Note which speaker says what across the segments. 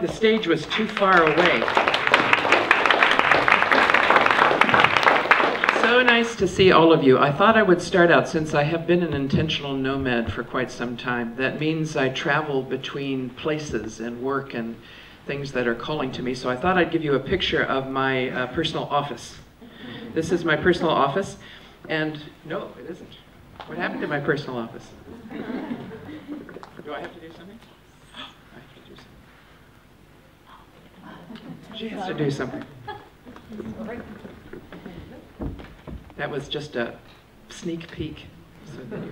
Speaker 1: the stage was too far away. So nice to see all of you. I thought I would start out, since I have been an intentional nomad for quite some time. That means I travel between places and work and things that are calling to me. So I thought I'd give you a picture of my personal office. This is my personal office. And no, it isn't. What happened to my personal office? Do I have to do something? I have to do something. She has to do something. That was just a sneak peek. So that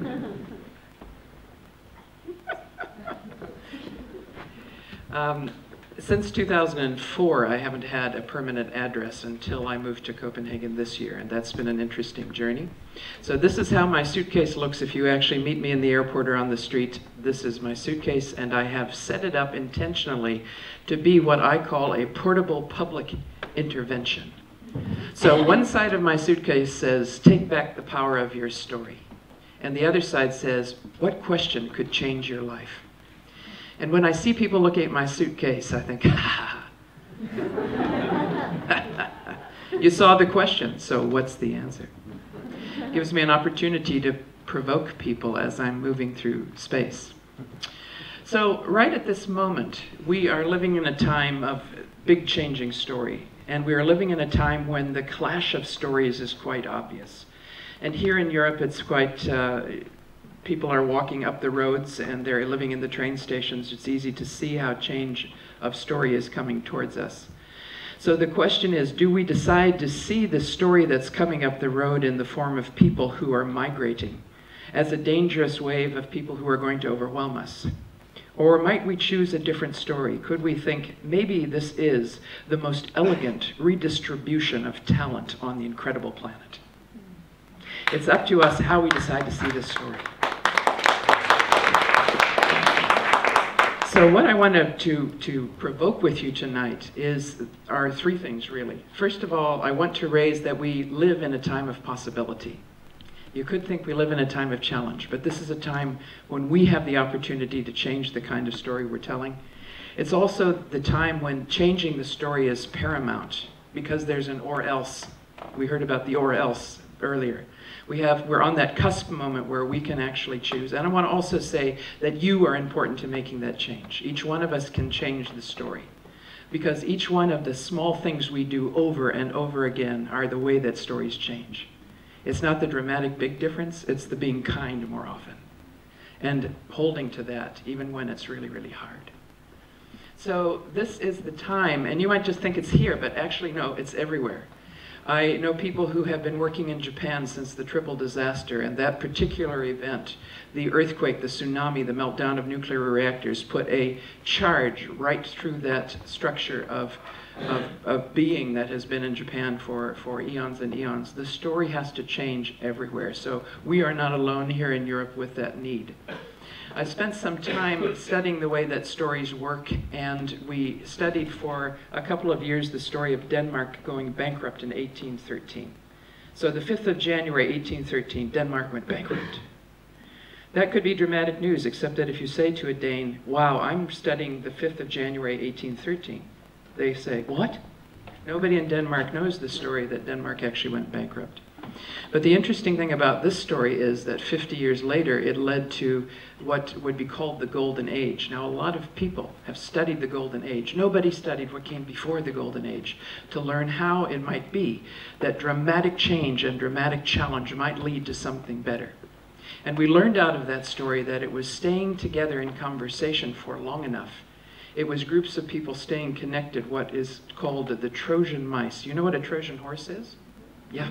Speaker 1: you... Since 2004, I haven't had a permanent address until I moved to Copenhagen this year, and that's been an interesting journey. So this is how my suitcase looks if you actually meet me in the airport or on the street. This is my suitcase, and I have set it up intentionally to be what I call a portable public intervention. So one side of my suitcase says, "Take back the power of your story." And the other side says, "What question could change your life?" And when I see people looking at my suitcase, I think, ha. You saw the question, so what's the answer? It gives me an opportunity to provoke people as I'm moving through space. So right at this moment, we are living in a time of big changing story. And we are living in a time when the clash of stories is quite obvious. And here in Europe, it's quite... people are walking up the roads and they're living in the train stations. It's easy to see how change of story is coming towards us. So the question is, do we decide to see the story that's coming up the road in the form of people who are migrating as a dangerous wave of people who are going to overwhelm us? Or might we choose a different story? Could we think maybe this is the most elegant redistribution of talent on the incredible planet? It's up to us how we decide to see this story. So what I wanted to provoke with you tonight are three things, really. First of all, I want to raise that we live in a time of possibility. You could think we live in a time of challenge, but this is a time when we have the opportunity to change the kind of story we're telling. It's also the time when changing the story is paramount, because there's an or else. We heard about the or else earlier. We're on that cusp moment where we can actually choose. And I want to also say that you are important to making that change. Each one of us can change the story, because each one of the small things we do over and over again are the way that stories change. It's not the dramatic big difference, it's the being kind more often, and holding to that even when it's really, really hard. So this is the time, and you might just think it's here, but actually no, it's everywhere. I know people who have been working in Japan since the triple disaster, and that particular event, the earthquake, the tsunami, the meltdown of nuclear reactors, put a charge right through that structure of being that has been in Japan for eons and eons. The story has to change everywhere, so we are not alone here in Europe with that need. I spent some time studying the way that stories work, and we studied for a couple of years the story of Denmark going bankrupt in 1813. So the 5th of January 1813, Denmark went bankrupt. That could be dramatic news, except that if you say to a Dane, "Wow, I'm studying the 5th of January 1813, they say, "What?" Nobody in Denmark knows the story that Denmark actually went bankrupt. But the interesting thing about this story is that 50 years later, it led to what would be called the Golden Age. Now, a lot of people have studied the Golden Age. Nobody studied what came before the Golden Age to learn how it might be that dramatic change and dramatic challenge might lead to something better. And we learned out of that story that it was staying together in conversation for long enough. It was groups of people staying connected, what is called the Trojan mice. You know what a Trojan horse is? Yeah.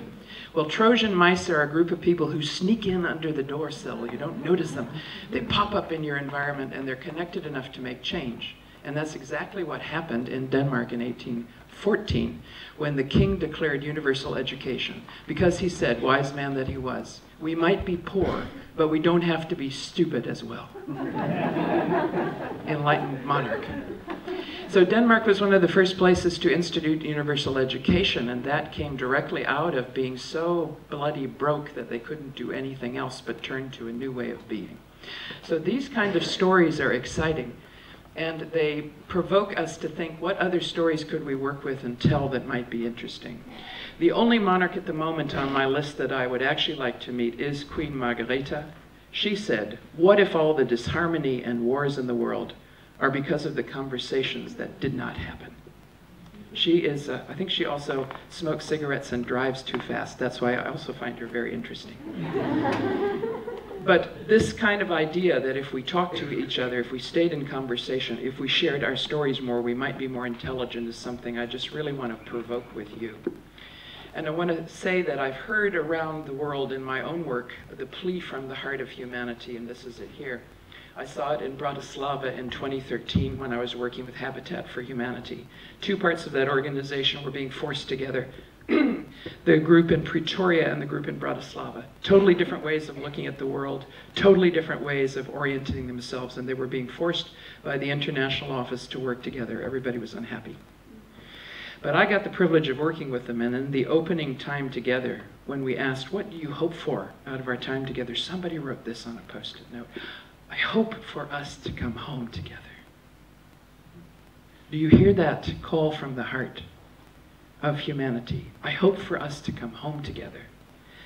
Speaker 1: Well, Trojan mice are a group of people who sneak in under the door sill. You don't notice them. They pop up in your environment, and they're connected enough to make change. And that's exactly what happened in Denmark in 1814, when the king declared universal education. Because he said, wise man that he was, we might be poor, but we don't have to be stupid as well. Enlightened monarch. So Denmark was one of the first places to institute universal education, and that came directly out of being so bloody broke that they couldn't do anything else but turn to a new way of being. So these kind of stories are exciting. And they provoke us to think, what other stories could we work with and tell that might be interesting? The only monarch at the moment on my list that I would actually like to meet is Queen Margrethe. She said, what if all the disharmony and wars in the world are because of the conversations that did not happen? She is, I think she also smokes cigarettes and drives too fast. That's why I also find her very interesting. But this kind of idea that if we talked to each other, if we stayed in conversation, if we shared our stories more, we might be more intelligent is something I just really want to provoke with you. And I want to say that I've heard around the world in my own work the plea from the heart of humanity, and this is it here. I saw it in Bratislava in 2013 when I was working with Habitat for Humanity. Two parts of that organization were being forced together. The group in Pretoria and the group in Bratislava. Totally different ways of looking at the world, totally different ways of orienting themselves, and they were being forced by the international office to work together. Everybody was unhappy. But I got the privilege of working with them, and in the opening time together, when we asked, what do you hope for out of our time together, somebody wrote this on a post-it note. I hope for us to come home together. Do you hear that call from the heart of humanity? I hope for us to come home together.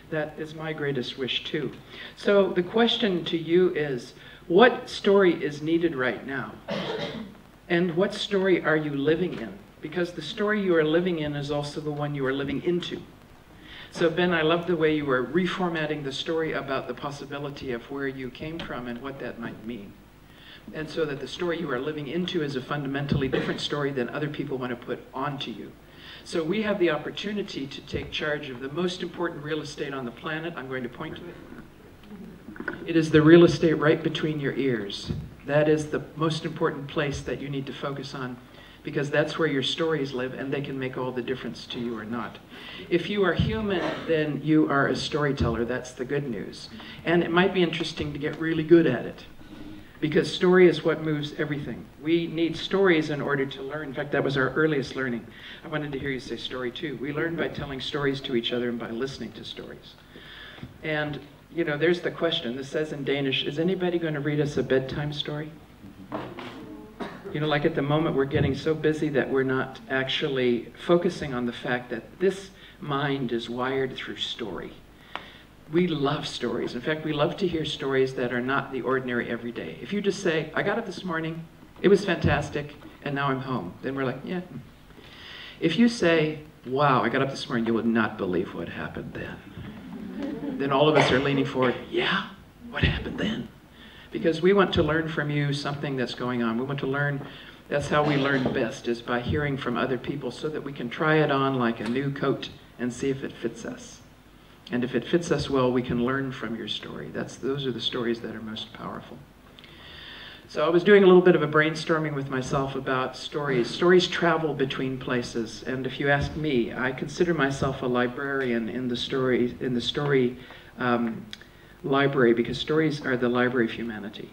Speaker 1: That is my greatest wish too. So the question to you is, what story is needed right now? And what story are you living in? Because the story you are living in is also the one you are living into. So Ben, I love the way you were reformatting the story about the possibility of where you came from and what that might mean. And so that the story you are living into is a fundamentally different story than other people want to put onto you. So we have the opportunity to take charge of the most important real estate on the planet. I'm going to point to it. It is the real estate right between your ears. That is the most important place that you need to focus on, because that's where your stories live, and they can make all the difference to you or not. If you are human, then you are a storyteller. That's the good news. And it might be interesting to get really good at it, because story is what moves everything. We need stories in order to learn. In fact, that was our earliest learning. I wanted to hear you say story too. We learn by telling stories to each other and by listening to stories. And, you know, there's the question. This says in Danish, is anybody going to read us a bedtime story? You know, like at the moment we're getting so busy that we're not actually focusing on the fact that this mind is wired through story. We love stories. In fact, we love to hear stories that are not the ordinary everyday. If you just say, I got up this morning, it was fantastic, and now I'm home, then we're like, yeah. If you say, wow, I got up this morning, you would not believe what happened then. Then all of us are leaning forward, yeah, what happened then? Because we want to learn from you something that's going on. We want to learn, that's how we learn best, is by hearing from other people so that we can try it on like a new coat and see if it fits us. And if it fits us well, we can learn from your story. Those are the stories that are most powerful. So I was doing a little bit of a brainstorming with myself about stories. Stories travel between places, and if you ask me, I consider myself a librarian in the story library, because stories are the library of humanity.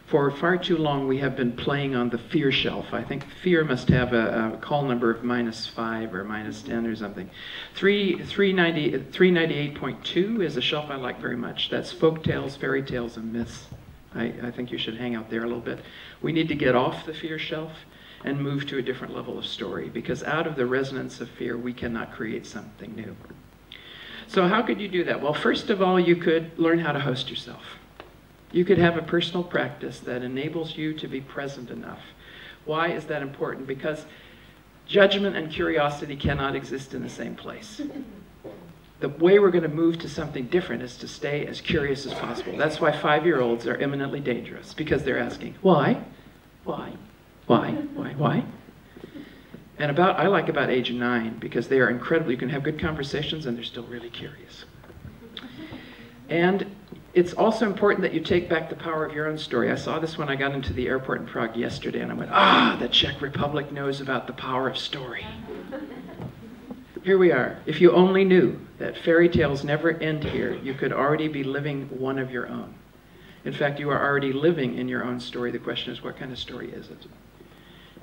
Speaker 1: For far too long, we have been playing on the fear shelf. I think fear must have a call number of -5 or -10 or something. 398.2 is a shelf I like very much. That's folk tales, fairy tales, and myths. I think you should hang out there a little bit. We need to get off the fear shelf and move to a different level of story, because out of the resonance of fear, we cannot create something new. So how could you do that? Well, first of all, you could learn how to host yourself. You could have a personal practice that enables you to be present enough. Why is that important? Because judgment and curiosity cannot exist in the same place. The way we're going to move to something different is to stay as curious as possible. That's why 5-year-olds are eminently dangerous, because they're asking, why? Why? Why? Why? Why? And I like about age 9, because they are incredible. You can have good conversations and they're still really curious. And it's also important that you take back the power of your own story. I saw this when I got into the airport in Prague yesterday, and I went, the Czech Republic knows about the power of story. Here we are. If you only knew that fairy tales never end here, you could already be living one of your own. In fact, you are already living in your own story. The question is, what kind of story is it?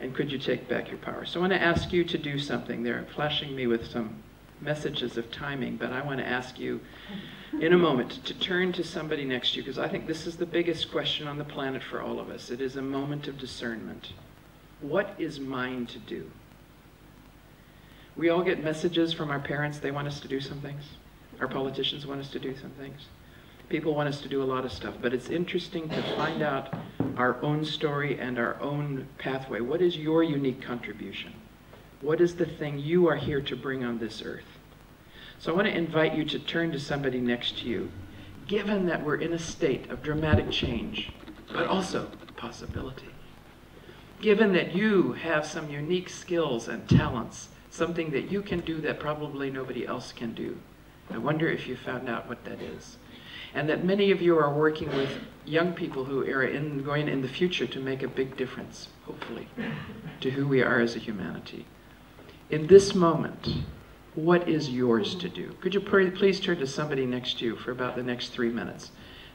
Speaker 1: And could you take back your power? So I want to ask you to do something. They're flashing me with some messages of timing, but I want to ask you in a moment to turn to somebody next to you, because I think this is the biggest question on the planet for all of us. It is a moment of discernment. What is mine to do? We all get messages from our parents. They want us to do some things. Our politicians want us to do some things. People want us to do a lot of stuff, but it's interesting to find out our own story and our own pathway. What is your unique contribution? What is the thing you are here to bring on this earth? So I want to invite you to turn to somebody next to you, given that we're in a state of dramatic change, but also possibility. Given that you have some unique skills and talents, something that you can do that probably nobody else can do. I wonder if you found out what that is. And that many of you are working with young people who are going in the future to make a big difference, hopefully, to who we are as a humanity. In this moment, what is yours to do? Could you please turn to somebody next to you for about the next 3 minutes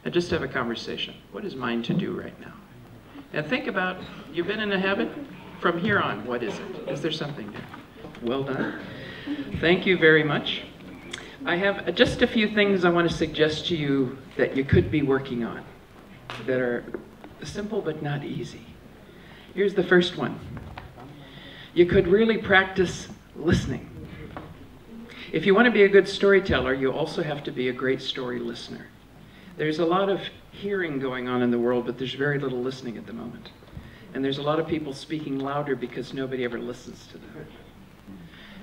Speaker 1: and just have a conversation. What is mine to do right now? And think about, you've been in a habit? From here on, what is it? Is there something there? Well done. Thank you very much. I have just a few things I want to suggest to you that you could be working on that are simple but not easy. Here's the first one. You could really practice listening. If you want to be a good storyteller, you also have to be a great story listener. There's a lot of hearing going on in the world, but there's very little listening at the moment. And there's a lot of people speaking louder because nobody ever listens to them.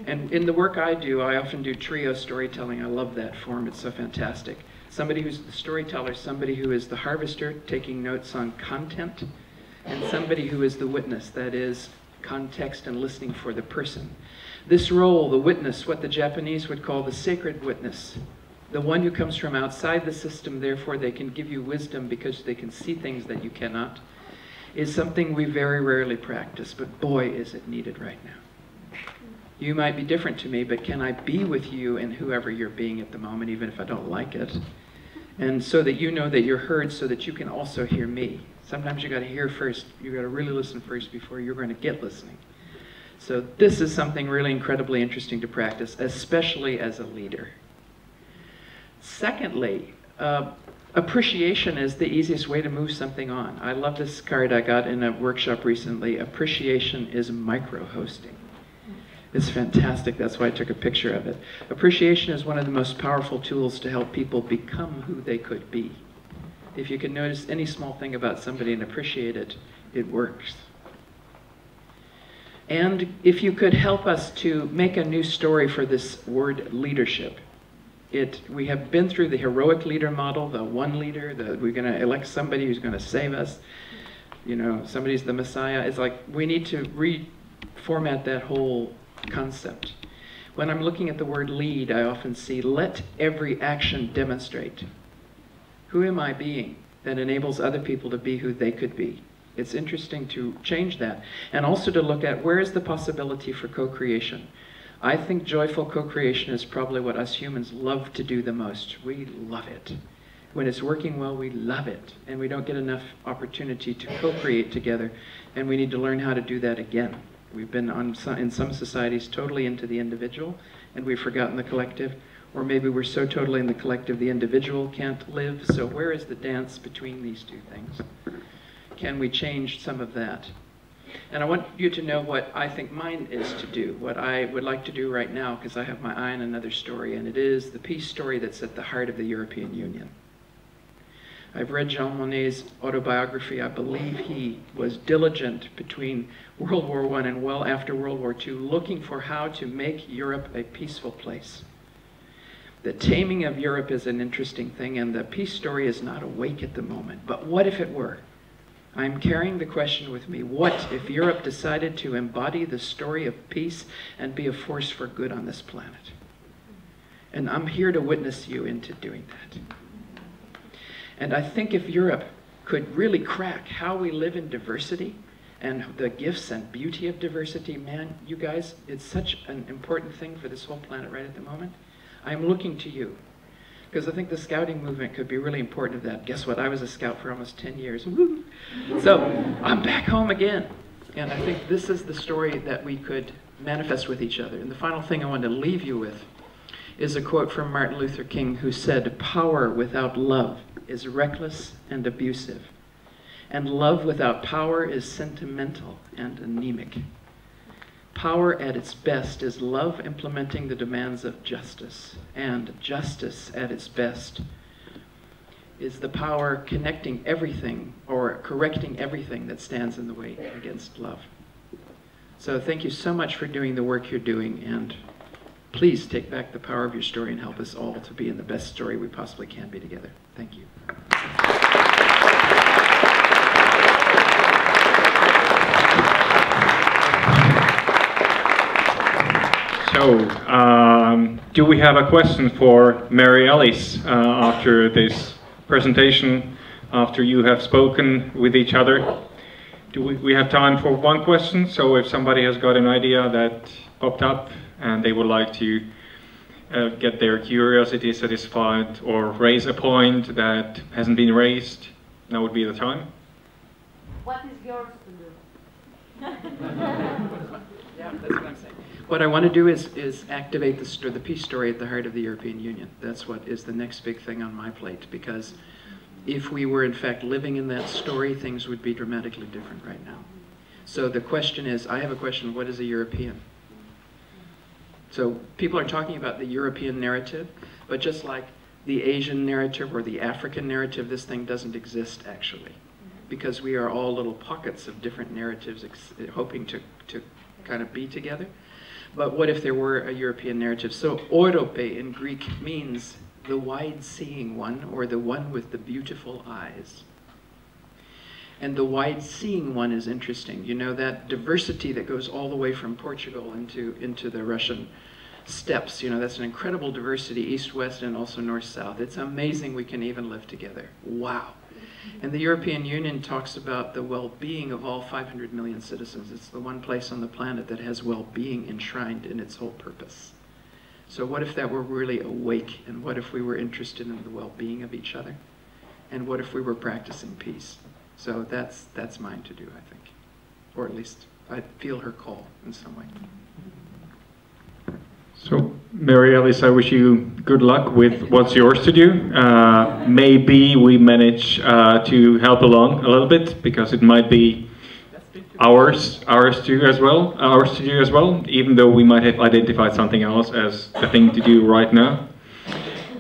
Speaker 1: And in the work I do, I often do trio storytelling. I love that form. It's so fantastic. Somebody who's the storyteller, somebody who is the harvester, taking notes on content, and somebody who is the witness, that is, context and listening for the person. This role, the witness, what the Japanese would call the sacred witness, the one who comes from outside the system, therefore they can give you wisdom because they can see things that you cannot, is something we very rarely practice, but boy, is it needed right now. You might be different to me, but can I be with you and whoever you're being at the moment, even if I don't like it? And so that you know that you're heard, so that you can also hear me. Sometimes you got to hear first. You got to really listen first before you're going to get listening. So this is something really incredibly interesting to practice, especially as a leader. Secondly, appreciation is the easiest way to move something on. I love this card I got in a workshop recently. Appreciation is micro-hosting. It's fantastic. That's why I took a picture of it. Appreciation is one of the most powerful tools to help people become who they could be. If you can notice any small thing about somebody and appreciate it, it works. And if you could help us to make a new story for this word leadership. We have been through the heroic leader model, the one leader, we're going to elect somebody who's going to save us. You know, somebody's the Messiah. It's like we need to reformat that whole concept. When I'm looking at the word lead, I often see, let every action demonstrate. Who am I being that enables other people to be who they could be? It's interesting to change that. And also to look at where is the possibility for co-creation. I think joyful co-creation is probably what us humans love to do the most. We love it. When it's working well, we love it. And we don't get enough opportunity to co-create together. And we need to learn how to do that again. We've been in some societies totally into the individual, and we've forgotten the collective. Or maybe we're so totally in the collective the individual can't live. So where is the dance between these two things? Can we change some of that? And I want you to know what I think mine is to do, what I would like to do right now, because I have my eye on another story, and it is the peace story that's at the heart of the European Union. I've read Jean Monnet's autobiography. I believe he was diligent between World War I and well after World War II, looking for how to make Europe a peaceful place. The taming of Europe is an interesting thing, and the peace story is not awake at the moment. But what if it were? I'm carrying the question with me. What if Europe decided to embody the story of peace and be a force for good on this planet? And I'm here to witness you into doing that. And I think if Europe could really crack how we live in diversity and the gifts and beauty of diversity, man, you guys, it's such an important thing for this whole planet right at the moment. I'm looking to you. Because I think the scouting movement could be really important to that. Guess what? I was a scout for almost 10 years. Woo! So I'm back home again. And I think this is the story that we could manifest with each other. And the final thing I want to leave you with is a quote from Martin Luther King, who said, "Power without love is reckless and abusive, and love without power is sentimental and anemic. Power at its best is love implementing the demands of justice, and justice at its best is the power connecting everything or correcting everything that stands in the way against love." So thank you so much for doing the work you're doing, and please take back the power of your story and help us all to be in the best story we possibly can be together. Thank you.
Speaker 2: So, do we have a question for Mary Alice after this presentation, after you have spoken with each other? Do we have time for one question? So if somebody has got an idea that popped up and they would like to get their curiosity satisfied or raise a point that hasn't been raised, now would be the time.
Speaker 3: What is yours to do?
Speaker 1: Yeah, that's what I'm saying. What I want to do is activate the peace story at the heart of the European Union. That's what is the next big thing on my plate, because if we were in fact living in that story, things would be dramatically different right now. So the question is, I have a question, what is a European? So people are talking about the European narrative, but just like the Asian narrative or the African narrative, this thing doesn't exist actually, because we are all little pockets of different narratives hoping to kind of be together. But what if there were a European narrative? So Europe in Greek means the wide-seeing one, or the one with the beautiful eyes. And the wide-seeing one is interesting. You know, that diversity that goes all the way from Portugal into the Russian steppes, you know, that's an incredible diversity, east-west and also north-south. It's amazing we can even live together. Wow. And the European Union talks about the well-being of all 500 million citizens. It's the one place on the planet that has well-being enshrined in its whole purpose. So what if that were really awake, and what if we were interested in the well-being of each other? And what if we were practicing peace? So that's mine to do, I think. Or at least I feel her call in some way.
Speaker 2: So, Mary Alice, I wish you good luck with what's yours to do. Maybe we manage to help along a little bit, because it might be ours to do as well, even though we might have identified something else as the thing to do right now.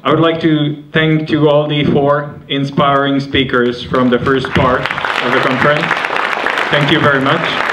Speaker 2: I would like to thank to all the 4 inspiring speakers from the first part of the conference. Thank you very much.